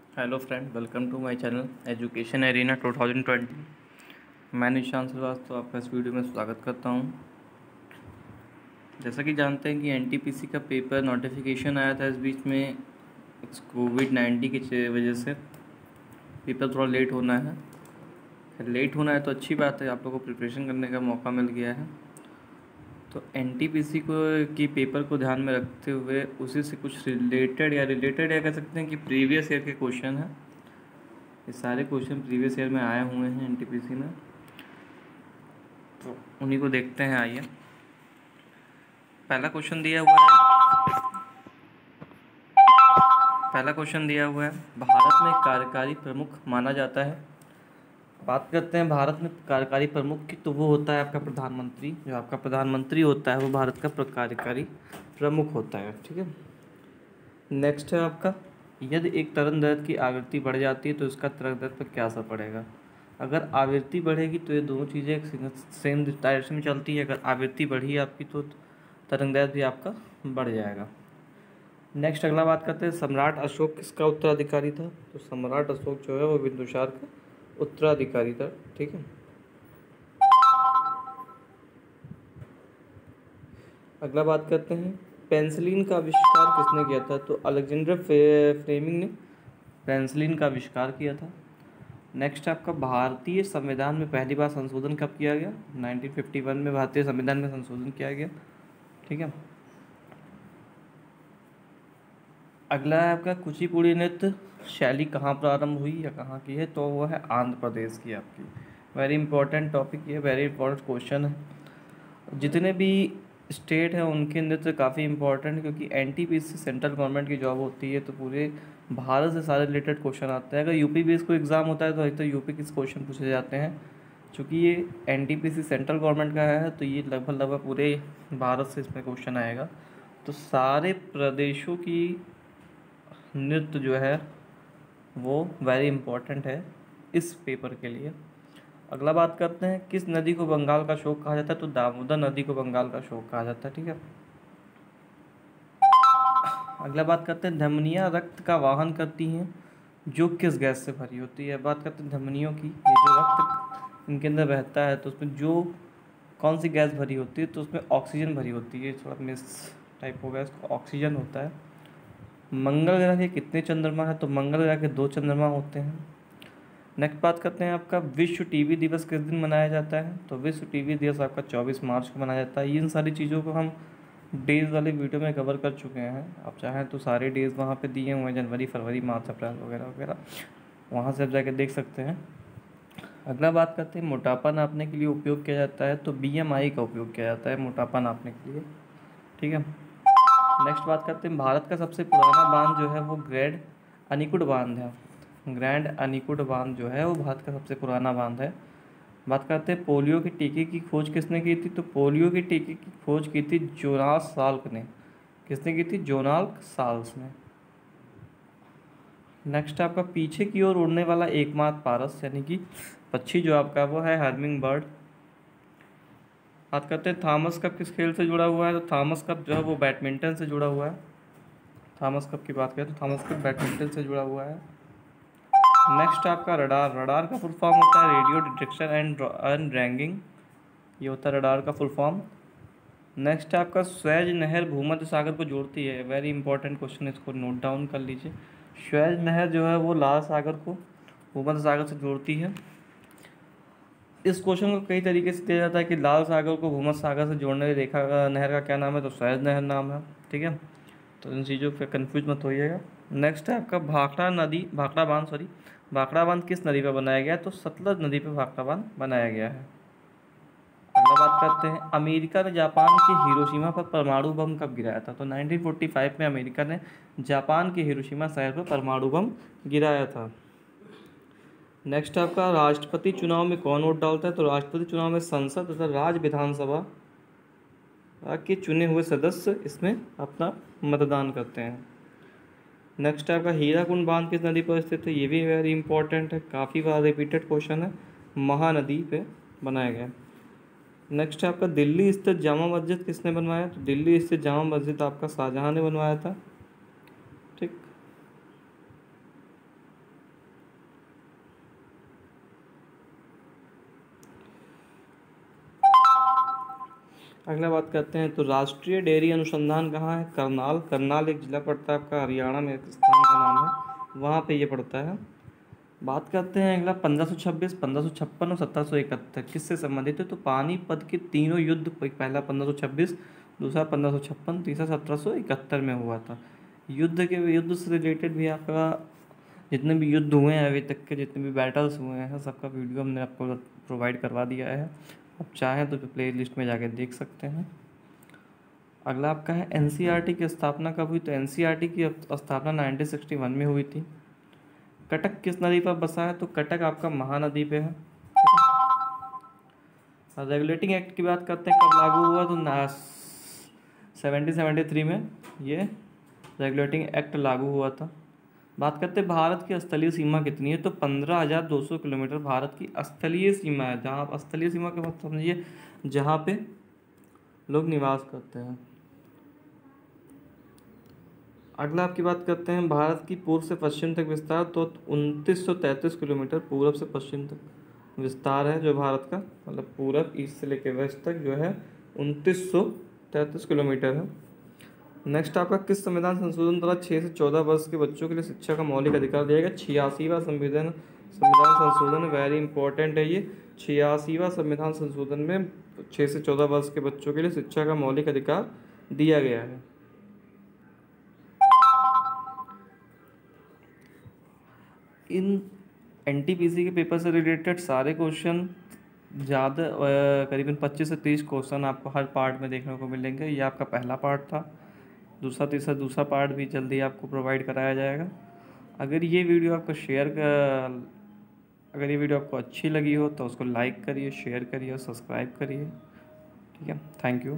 Hello friend, welcome to my channel education arena 2020। मैं निशांत श्रीवास्तव आपका इस वीडियो में स्वागत करता हूं। जैसा कि जानते हैं कि एनटीपीसी का पेपर नोटिफिकेशन आया था इस बीच में। कोविड-19 की वजह से पेपर थोड़ा लेट होना है। लेट होना है तो अच्छी बात है, आप लोगों को प्रिपरेशन करने का मौका मिल गया है। तो एनटीपीसी को की पेपर को ध्यान में रखते हुए उसी से कुछ रिलेटेड या कह सकते हैं कि प्रीवियस ईयर के क्वेश्चन हैं। ये सारे क्वेश्चन प्रीवियस ईयर में आए हुए हैं एनटीपीसी में, तो उन्हीं को देखते हैं। आइए, पहला क्वेश्चन दिया हुआ है। भारत में कार्यकारी प्रमुख माना जाता है। बात करते हैं भारत में कार्यकारी प्रमुख की, तो वो होता है आपका प्रधानमंत्री। जो आपका प्रधानमंत्री होता है वो भारत का कार्यकारी प्रमुख होता है। ठीक है। नेक्स्ट है आपका, यदि एक तरंग दैर्ध्य की आवृत्ति बढ़ जाती है तो इसका तरंग दैर्ध्य पर क्या असर पड़ेगा। अगर आवृत्ति बढ़ेगी तो ये दोनों चीज़ें सेम डायरेक्शन में चलती है। अगर आवृत्ति बढ़ी आपकी तो तरंग दैर्ध्य भी आपका बढ़ जाएगा। नेक्स्ट अगला बात करते हैं, सम्राट अशोक किसका उत्तराधिकारी था। तो सम्राट अशोक जो है वो बिंदुसार का उत्तराधिकारी था। ठीक है। अगला बात करते हैं, पेंसिलिन का आविष्कार किसने किया था। तो अलेक्जेंडर फ्लेमिंग ने पेंसिलिन का आविष्कार किया था। नेक्स्ट आपका, भारतीय संविधान में पहली बार संशोधन कब किया गया। 1951 में भारतीय संविधान में संशोधन किया गया। ठीक है। अगला है आपका, कुचिपुड़ी नृत्य शैली कहाँ प्रारंभ हुई या कहाँ की है। तो वो है आंध्र प्रदेश की आपकी। वेरी इंपॉर्टेंट टॉपिक ये, वेरी इंपॉर्टेंट क्वेश्चन है। जितने भी स्टेट हैं उनके नृत्य काफ़ी इंपॉर्टेंट है, क्योंकि एनटीपीसी सेंट्रल गवर्नमेंट की जॉब होती है, तो पूरे भारत से सारे रिलेटेड क्वेश्चन आते हैं। अगर यूपी बेस को एग्ज़ाम होता है तो अधिकतर यूपी के क्वेश्चन पूछे जाते हैं। चूँकि ये एनटीपीसी सेंट्रल गवर्नमेंट का है तो ये लगभग पूरे भारत से इसमें क्वेश्चन आएगा। तो सारे प्रदेशों की नृत्य जो है वो वेरी इंपॉर्टेंट है इस पेपर के लिए। अगला बात करते हैं, किस नदी को बंगाल का शोक कहा जाता है। तो दामोदर नदी को बंगाल का शोक कहा जाता है। ठीक है। अगला बात करते हैं, धमनियाँ रक्त का वाहन करती हैं जो किस गैस से भरी होती है। बात करते हैं धमनियों की, ये जो रक्त इनके अंदर बहता है तो उसमें जो कौन सी गैस भरी होती है। तो उसमें ऑक्सीजन भरी होती है। थोड़ा मिस टाइप हो गया, इसको ऑक्सीजन होता है। मंगल ग्रह के कितने चंद्रमा है। तो मंगल ग्रह के 2 चंद्रमा होते हैं। नेक्स्ट बात करते हैं आपका, विश्व टीबी दिवस किस दिन मनाया जाता है। तो विश्व टीबी दिवस आपका 24 मार्च को मनाया जाता है। इन सारी चीज़ों को हम डेज़ वाले वीडियो में कवर कर चुके हैं। आप चाहें तो सारे डेज़ वहाँ पे दिए हुए हैं, जनवरी, फरवरी, मार्च, अप्रैल वगैरह वगैरह, वहाँ से आप जाके देख सकते हैं। अगला बात करते हैं, मोटापा नापने के लिए उपयोग किया जाता है। तो बीएमआई का उपयोग किया जाता है मोटापा नापने के लिए। ठीक है। नेक्स्ट बात करते हैं, भारत का सबसे पुराना बांध जो है वो ग्रैंड अनीकुड बांध है। ग्रैंड अनीकुड बांध जो है वो भारत का सबसे पुराना बांध है। बात करते हैं, पोलियो के टीके की खोज किसने की थी। तो पोलियो के टीके की खोज की थी जोनास साल्क ने। किसने की थी। जोनास साल्क ने। नेक्स्ट आपका, पीछे की ओर उड़ने वाला एकमात्र पारस यानी कि पक्षी जो आपका वो है हर्मिंग बर्ड। बात करते हैं, थॉमस कप किस खेल से जुड़ा हुआ है। तो थॉमस कप जो है वो बैडमिंटन से जुड़ा हुआ है। थॉमस कप की बात करें तो थॉमस कप बैडमिंटन से जुड़ा हुआ है। नेक्स्ट आपका, रडार। रडार का फुल फॉर्म होता है रेडियो डिटेक्शन एंड रैंगिंग। ये होता है रडार का फुल फॉर्म। नेक्स्ट आपका, स्वेज नहर भूमध्य सागर को जोड़ती है। वेरी इंपॉर्टेंट क्वेश्चन है, इसको नोट डाउन कर लीजिए। स्वेज नहर जो है वो लाल सागर को भूमध्य सागर से जोड़ती है। इस क्वेश्चन को कई तरीके से दिया जाता है कि लाल सागर को भूमध्य सागर से जोड़ने वाली रेखा का नहर का क्या नाम है। तो स्वेज नहर नाम है। ठीक है। तो इन चीज़ों पे कंफ्यूज मत होइएगा। नेक्स्ट है आपका, भाखड़ा बांध किस नदी पर बनाया गया है। तो सतलज नदी पर भाखड़ा बांध बनाया गया है। अगला बात करते हैं, अमेरिका ने जापान के हिरोशिमा पर परमाणु बम कब गिराया था। तो 1945 में अमेरिका ने जापान के हिरोशिमा शहर पर परमाणु बम गिराया था। नेक्स्ट आपका, राष्ट्रपति चुनाव में कौन वोट डालता है। तो राष्ट्रपति चुनाव में संसद तथा राज्य विधानसभा के चुने हुए सदस्य इसमें अपना मतदान करते हैं। नेक्स्ट आपका, हीराकुंड बांध किस नदी पर स्थित है। ये भी वेरी इंपॉर्टेंट है, काफ़ी बार रिपीटेड क्वेश्चन है। महानदी पे बनाया गया। नेक्स्ट आपका, दिल्ली स्थित जामा मस्जिद किसने बनवाया। तो दिल्ली स्थित जामा मस्जिद आपका शाहजहां ने बनवाया था। ठीक। अगला बात करते हैं तो राष्ट्रीय डेयरी अनुसंधान कहाँ है? करनाल। करनाल एक जिला पड़ता है आपका, हरियाणा में, एक स्थान का नाम है, वहाँ पे ये पड़ता है। बात करते हैं अगला 1526, 1556 और 1771 किससे संबंधित है? तो पानीपत के तीनों युद्ध, पहला 1526, दूसरा 1556, तीसरा 1771 में हुआ था। युद्ध से रिलेटेड भी आपका जितने भी युद्ध हुए हैं अभी तक के, जितने भी बैटल्स हुए हैं, सबका वीडियो हमने आपको प्रोवाइड करवा दिया है। आप चाहें तो प्ले लिस्ट में जाके देख सकते हैं। अगला आपका है एनसीईआरटी की स्थापना कब हुई? तो एनसीईआरटी की स्थापना 1961 में हुई थी। कटक किस नदी पर बसा है? तो कटक आपका महानदी पे है। रेगुलेटिंग एक्ट की बात करते हैं, कब लागू हुआ? तो 1773 में ये रेगुलेटिंग एक्ट लागू हुआ था। बात करते हैं भारत की स्थलीय सीमा कितनी है? तो 15,200 किलोमीटर भारत की स्थलीय सीमा है। जहाँ स्थलीय सीमा के मतलब समझिए जहाँ पे लोग निवास करते हैं। अगला आपकी बात करते हैं भारत की पूर्व से पश्चिम तक विस्तार, तो 2933 किलोमीटर पूर्व से पश्चिम तक विस्तार है जो भारत का, मतलब पूरब ईस्ट से लेकर वेस्ट तक जो है 2933 किलोमीटर है। नेक्स्ट आपका किस संविधान संशोधन द्वारा 6 से 14 वर्ष के बच्चों के लिए शिक्षा का मौलिक अधिकार दिया गया? 86वां संविधान संशोधन, वेरी इंपॉर्टेंट है ये। 86वां संविधान संशोधन में 6 से 14 वर्ष के बच्चों के लिए शिक्षा का मौलिक अधिकार दिया गया है। इन एनटीपीसी के पेपर से रिलेटेड सारे क्वेश्चन ज़्यादा करीबन 25 से 30 क्वेश्चन आपको हर पार्ट में देखने को मिलेंगे। ये आपका पहला पार्ट था। दूसरा पार्ट भी जल्दी आपको प्रोवाइड कराया जाएगा। अगर ये वीडियो आपको अच्छी लगी हो तो उसको लाइक करिए, शेयर करिए और सब्सक्राइब करिए। ठीक है, थैंक यू।